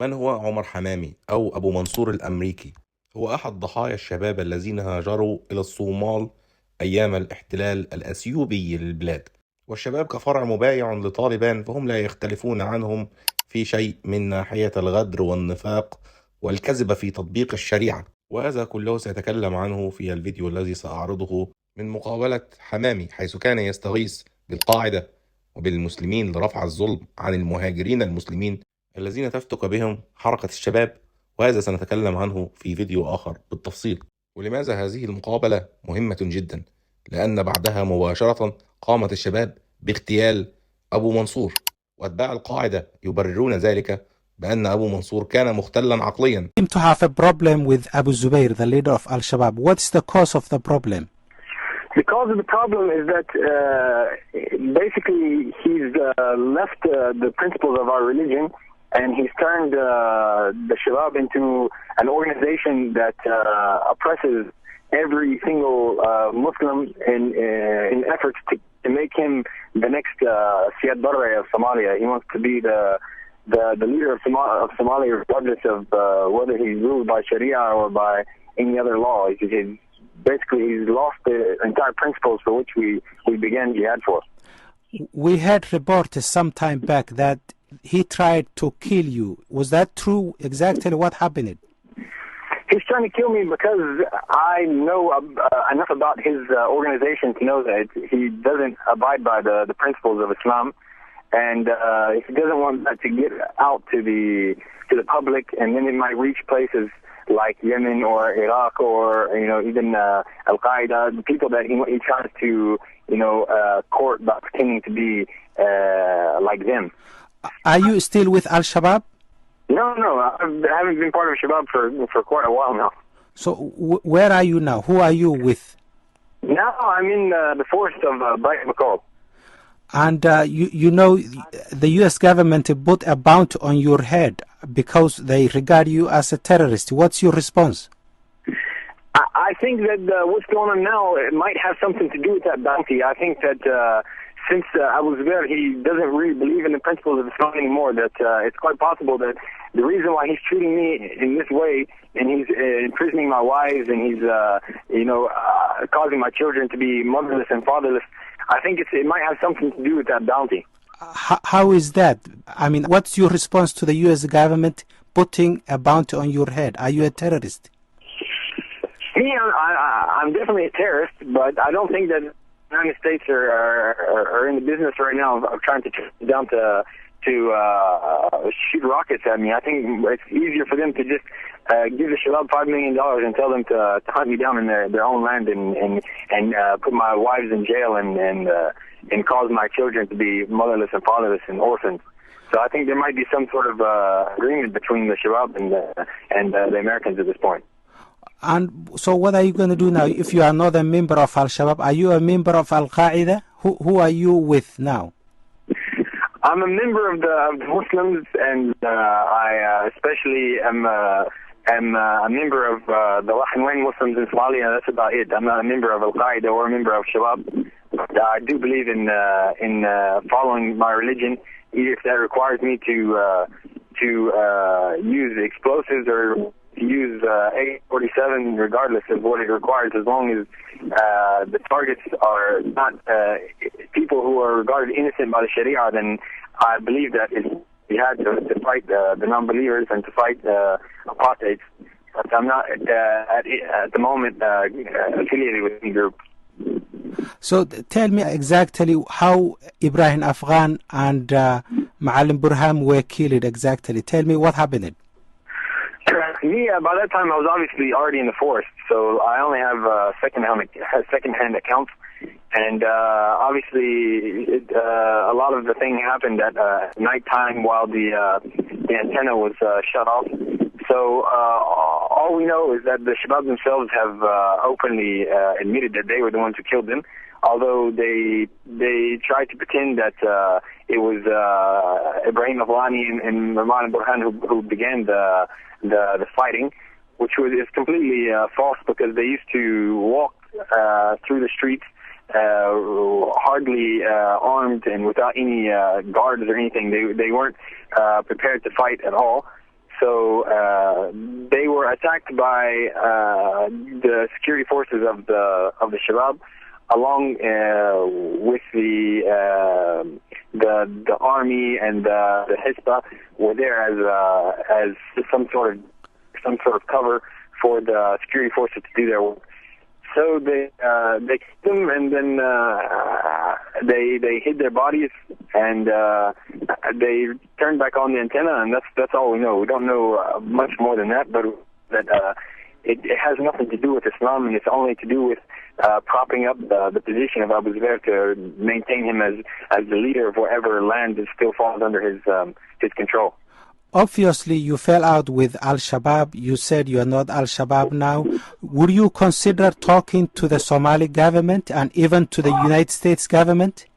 من هو عمر حمامي أو أبو منصور الأمريكي؟ هو أحد ضحايا الشباب الذين هاجروا إلى الصومال أيام الاحتلال الأثيوبي للبلاد، والشباب كفرع مبايع لطالبان فهم لا يختلفون عنهم في شيء من ناحية الغدر والنفاق والكذب في تطبيق الشريعة، وهذا كله سيتكلم عنه في الفيديو الذي سأعرضه من مقابلة حمامي، حيث كان يستغيث بالقاعدة وبالمسلمين لرفع الظلم عن المهاجرين المسلمين الذين تفتك بهم حركة الشباب، وهذا سنتكلم عنه في فيديو آخر بالتفصيل. ولماذا هذه المقابلة مهمة جدا؟ لأن بعدها مباشرة قامت الشباب باغتيال أبو منصور، وأتباع القاعدة يبررون ذلك بأن أبو منصور كان مختلا عقليا. Seem to have a problem with Abu Zubair, the leader of Al-Shabaab. What's the cause of the problem? The cause of the problem is that basically he's left the principles of our religion, and he's turned the Shabab into an organization that oppresses every single Muslim in efforts to make him the next Siad Barre of Somalia. He wants to be the leader of Somalia, regardless of whether he's ruled by Sharia or by any other law. He's lost the entire principles for which we began jihad for. We had reports some time back that he tried to kill you. Was that true? Exactly what happened? He's trying to kill me because I know enough about his organization to know that he doesn't abide by the principles of Islam, and he doesn't want that to get out to the public, and then it might reach places like Yemen or Iraq or even Al-Qaeda, the people that he tries to court by pretending to be like them. Are you still with Al-Shabaab? No, I haven't been part of Shabab for quite a while now. So where are you now? Who are you with? Now I'm in the forest of Betrayal. And you know the U.S. government put a bounty on your head because they regard you as a terrorist. What's your response? I think that what's going on now, it might have something to do with that bounty. I think that since Abu Zubair, he doesn't really believe in the principles of Islam anymore, that it's quite possible that the reason why he's treating me in this way, and he's imprisoning my wives, and he's causing my children to be motherless and fatherless, I think it might have something to do with that bounty. How is that? I mean, what's your response to the U.S. government putting a bounty on your head? Are you a terrorist? Me, I'm definitely a terrorist, but I don't think that the United States are in the business right now of trying to turn down to shoot rockets at me. I think it's easier for them to just give the Shabab $5 million and tell them to hunt me down in their own land and put my wives in jail and cause my children to be motherless and fatherless and orphans. So I think there might be some sort of agreement between the Shabab and the Americans at this point. And so what are you going to do now if you are not a member of Al-Shabaab? Are you a member of Al-Qaeda? Who are you with now? I'm a member of the Muslims, and I especially am a member of the Muslims in Somalia. That's about it. I'm not a member of Al-Qaeda or a member of Shabab. But I do believe in following my religion, even if that requires me to use explosives or use AK-47, regardless of what it requires, as long as the targets are not people who are regarded innocent by the Sharia. Then I believe that it's jihad to fight the non-believers and to fight apostates. But I'm not at the moment affiliated with any group. So tell me exactly how Ibrahim Afghan and Ma'alim Burham were killed exactly. Tell me what happened. Me, by that time, I was obviously already in the forest, so I only have second-hand accounts. And obviously, a lot of the thing happened at nighttime while the antenna was shut off. So all we know is that the Shabab themselves have openly admitted that they were the ones who killed them, although they tried to pretend that it was Ibrahim Afghani and Rahman Burhan who began the fighting, which is completely false, because they used to walk through the streets hardly armed and without any guards or anything. They weren't prepared to fight at all. So they were attacked by the security forces of the Shabab, along with the army and the Hisba were there as some sort of cover for the security forces to do their work. So they killed them, and then they hid their bodies, and they turned back on the antenna, and that's all we know. We don't know much more than that, but that it has nothing to do with Islam, and it's only to do with propping up the position of Abu Zubair to maintain him as the leader of whatever land that still falls under his control. Obviously, you fell out with Al-Shabaab. You said you are not Al-Shabaab now. Would you consider talking to the Somali government and even to the United States government?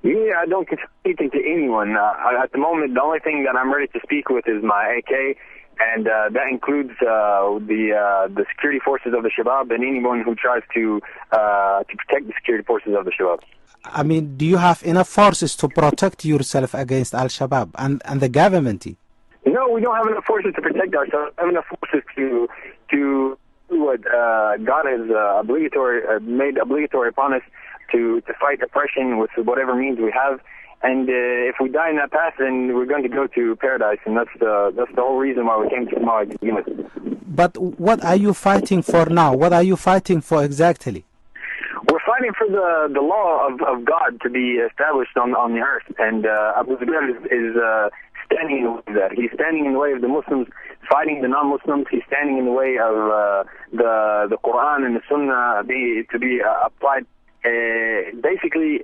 Yeah, I don't consider speaking to anyone. At the moment, the only thing that I'm ready to speak with is my AK, and that includes the security forces of the Shabab and anyone who tries to protect the security forces of the Shabab. I mean, do you have enough forces to protect yourself against Al-Shabaab and the government? No, we don't have enough forces to protect ourselves. We have enough forces to do what God has made obligatory upon us to fight oppression with whatever means we have. And if we die in that path, then we're going to go to paradise, and that's the whole reason why we came to Somalia to begin with. But what are you fighting for now? What are you fighting for exactly? We're fighting for the law of God to be established on the earth, and Abu Zubair is standing in the way of that. He's standing in the way of the Muslims fighting the non-Muslims. He's standing in the way of the Quran and the Sunnah to be applied. Basically,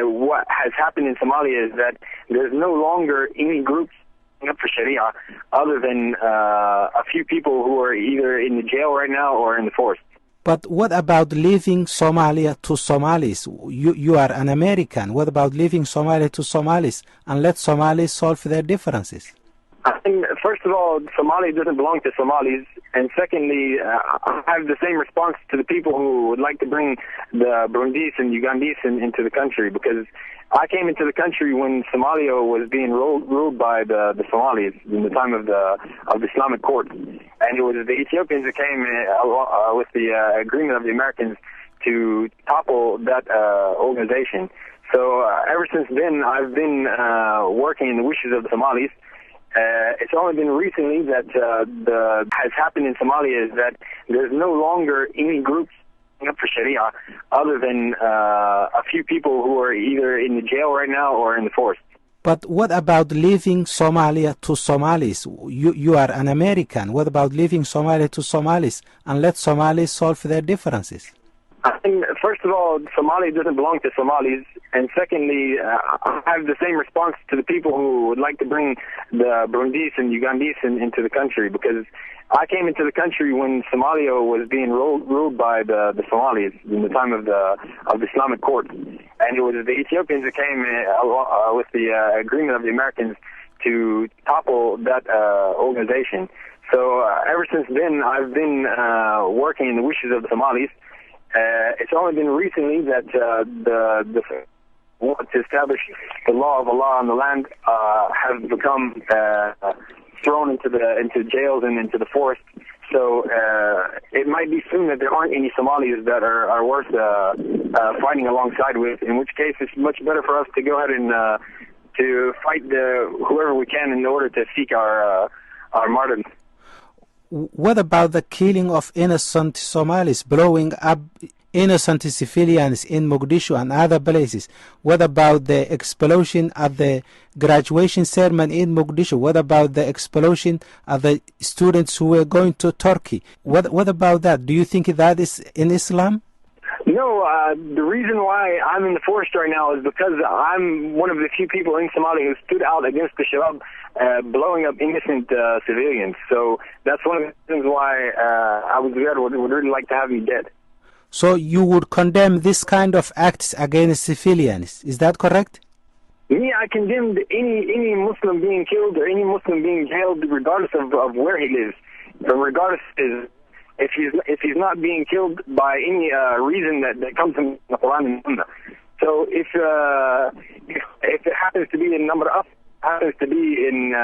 what has happened in Somalia is that there's no longer any groups up for Sharia other than a few people who are either in the jail right now or in the forest. But what about leaving Somalia to Somalis? You are an American. What about leaving Somalia to Somalis and let Somalis solve their differences? I think, first of all, Somalia doesn't belong to Somalis, and secondly, I have the same response to the people who would like to bring the Burundis and Ugandese into the country, because I came into the country when Somalia was being ruled by the Somalis in the time of the Islamic court, and it was the Ethiopians that came with the agreement of the Americans to topple that organization. So ever since then, I've been working in the wishes of the Somalis. It's only been recently that has happened in Somalia is that there's no longer any groups up for Sharia other than a few people who are either in the jail right now or in the forest. But what about leaving Somalia to Somalis? You are an American. What about leaving Somalia to Somalis and let Somalis solve their differences? I think, first of all, Somalia doesn't belong to Somalis, and secondly, I have the same response to the people who would like to bring the Burundis and Ugandese into the country, because I came into the country when Somalia was being ruled by the Somalis in the time of the Islamic court, and it was the Ethiopians that came with the agreement of the Americans to topple that organization. So ever since then, I've been working in the wishes of the Somalis. It's only been recently that the want to establish the law of Allah on the land have become thrown into jails and into the forest. So it might be soon that there aren't any Somalis that are worth fighting alongside with, in which case it's much better for us to go ahead and to fight whoever we can in order to seek our martyrdom. What about the killing of innocent Somalis, blowing up innocent civilians in Mogadishu and other places? What about the explosion at the graduation ceremony in Mogadishu? What about the explosion of the students who were going to Turkey? What about that? Do you think that is in Islam? No, the reason why I'm in the forest right now is because I'm one of the few people in Somalia who stood out against the Shabab blowing up innocent civilians. So that's one of the reasons why Abu Zubair would really like to have me dead. So you would condemn this kind of acts against civilians, is that correct? Me, I condemned any Muslim being killed or any Muslim being jailed regardless of where he lives. Regardless if he's not being killed by any reason that comes from the Quran and Sunnah. So if it happens to be in number of happens to be in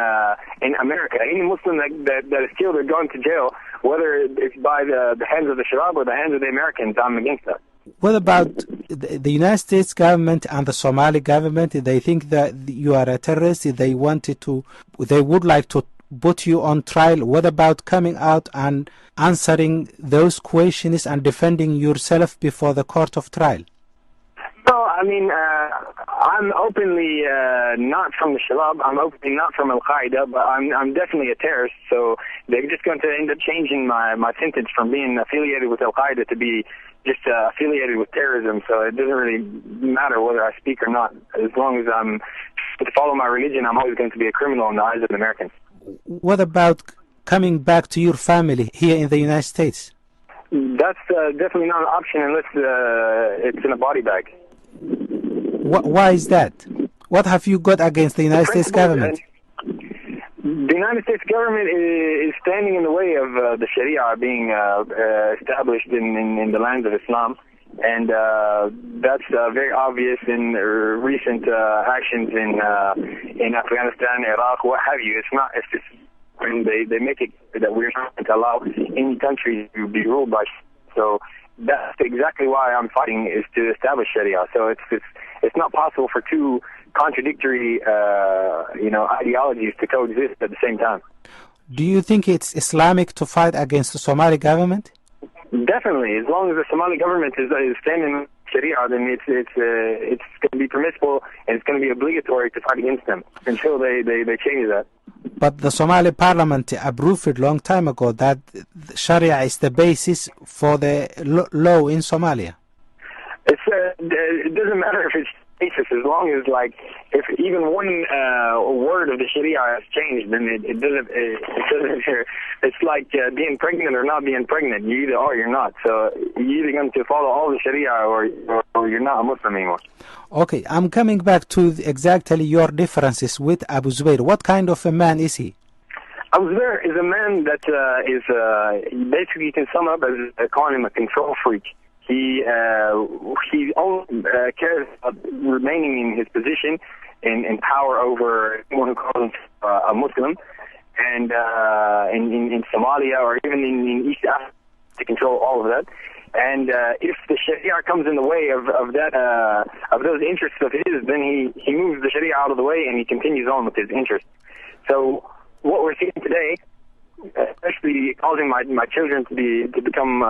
America. Any Muslim that is killed or gone to jail, whether it's by the hands of the Shabab or the hands of the Americans, I'm against that. What about the United States government and the Somali government? They think that you are a terrorist. They would like to put you on trial. What about coming out and answering those questions and defending yourself before the court of trial? Well, I mean, I'm openly not from the Shabab. I'm openly not from Al-Qaeda, but I'm definitely a terrorist. So they're just going to end up changing my sentence from being affiliated with Al-Qaeda to be just affiliated with terrorism. So it doesn't really matter whether I speak or not. As long as I'm to follow my religion, I'm always going to be a criminal in the eyes of Americans. What about coming back to your family here in the United States? That's definitely not an option unless it's in a body bag. Why is that? What have you got against the United States government? The United States government is standing in the way of the Sharia being established in the lands of Islam, and that's very obvious in recent actions in Afghanistan, Iraq, what have you. It's just when they make it that we're not going to allow any country to be ruled by. So that's exactly why I'm fighting, is to establish Sharia. So it's not possible for two contradictory ideologies to coexist at the same time. Do you think it's Islamic to fight against the Somali government? Definitely. As long as the Somali government is standing Sharia, then it's going to be permissible and it's going to be obligatory to fight against them until they change that. But the Somali parliament approved it a long time ago that Sharia is the basis for the law in Somalia. It doesn't matter if it's basis, as long as if even one word of the Sharia has changed, then it doesn't. It's like being pregnant or not being pregnant. You either are or you're not. So you're either going to follow all the Sharia or you're not a Muslim anymore. Okay, I'm coming back to exactly your differences with Abu Zubair. What kind of a man is he? Abu Zubair is a man that is basically, you can sum up as calling him a control freak. He only cares about remaining in his position in power over anyone who calls himself a Muslim, and in Somalia or even in East Africa to control all of that. And if the Sharia comes in the way of those interests of his, then he moves the Sharia out of the way and he continues on with his interests. So what we're seeing today, especially causing my children to become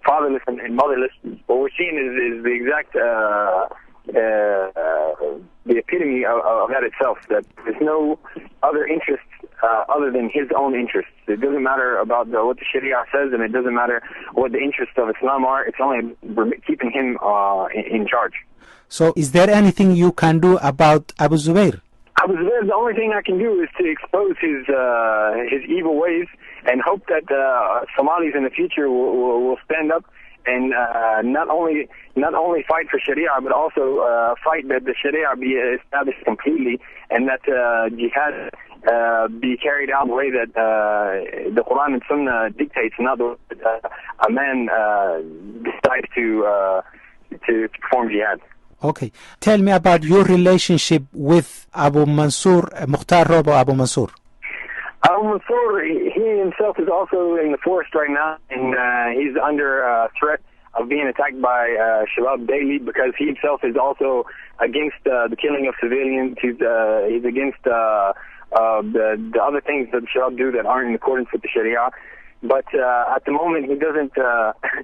fatherless and motherless, what we're seeing is the exact the epitome of that itself. That there's no other interests other than his own interests. It doesn't matter about what the Sharia says, and it doesn't matter what the interests of Islam are. It's only keeping him in charge. So is there anything you can do about Abu Zubair? Abu Zubair, the only thing I can do is to expose his evil ways and hope that Somalis in the future will stand up and not only fight for Sharia, but also fight that the Sharia be established completely and that jihad be carried out the way that the Quran and Sunnah dictates, not the way that a man decides to perform jihad. Okay. Tell me about your relationship with Abu Mansur, Mukhtar Robo Abu Mansur. Abu Mansur, he himself is also in the forest right now, and he's under threat of being attacked by Shabab daily because he himself is also against the killing of civilians. He's against the other things that Shabab do that aren't in accordance with the Sharia. But at the moment, he doesn't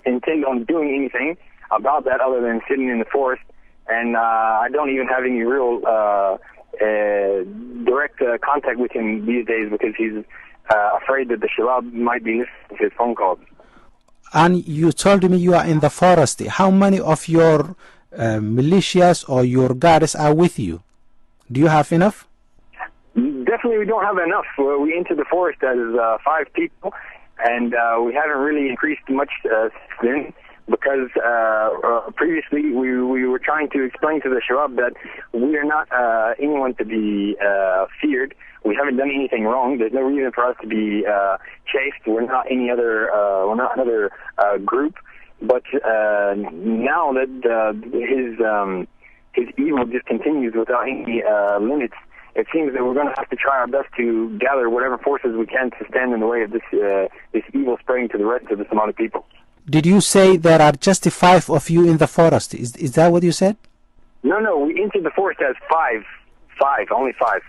intend on doing anything about that other than sitting in the forest. And I don't even have any real direct contact with him these days because he's afraid that the Shabab might be listening to his phone calls. And you told me you are in the forest. How many of your militias or your guards are with you? Do you have enough? Definitely we don't have enough. We entered the forest as 5 people, and we haven't really increased much since then. Because previously we were trying to explain to the Shabab that we are not anyone to be feared. We haven't done anything wrong. There's no reason for us to be chased. We're not any other. We're not another group. But now that his evil just continues without any limits, it seems that we're going to have to try our best to gather whatever forces we can to stand in the way of this evil spreading to the rest of the Somali people. Did you say there are just 5 of you in the forest? Is that what you said? No, we entered the forest as only five.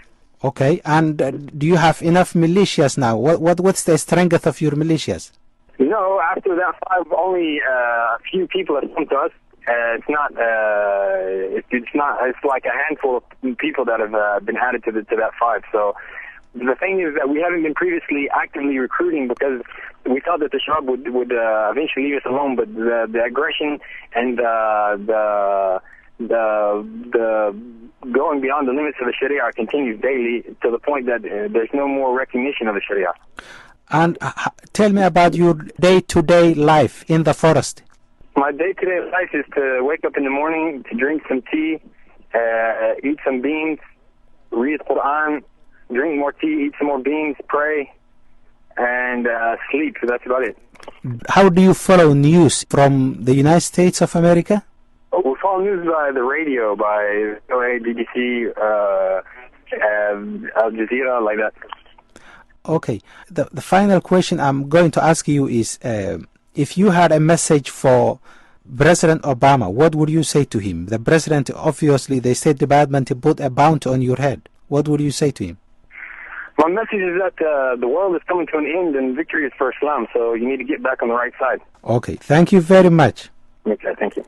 Okay, and do you have enough militias now? What's the strength of your militias? No, after that 5, only a few people have come to us. It's not. It's like a handful of people that have been added to that 5. So the thing is that we haven't been previously actively recruiting because we thought that the Shabab would eventually leave us alone. But the aggression and the going beyond the limits of the Sharia continues daily to the point that there's no more recognition of the Sharia. And tell me about your day-to-day life in the forest. My day-to-day life is to wake up in the morning, to drink some tea, eat some beans, read Quran, drink more tea, eat some more beans, pray, and sleep. So that's about it. How do you follow news from the United States of America? We follow news by the radio, by BBC, Al Jazeera, like that. Okay. The final question I'm going to ask you is, if you had a message for President Obama, what would you say to him? The president, obviously, the State Department put a bounty on your head. What would you say to him? My message is that the world is coming to an end and victory is for Islam, so you need to get back on the right side. Okay. Thank you very much. Okay, thank you.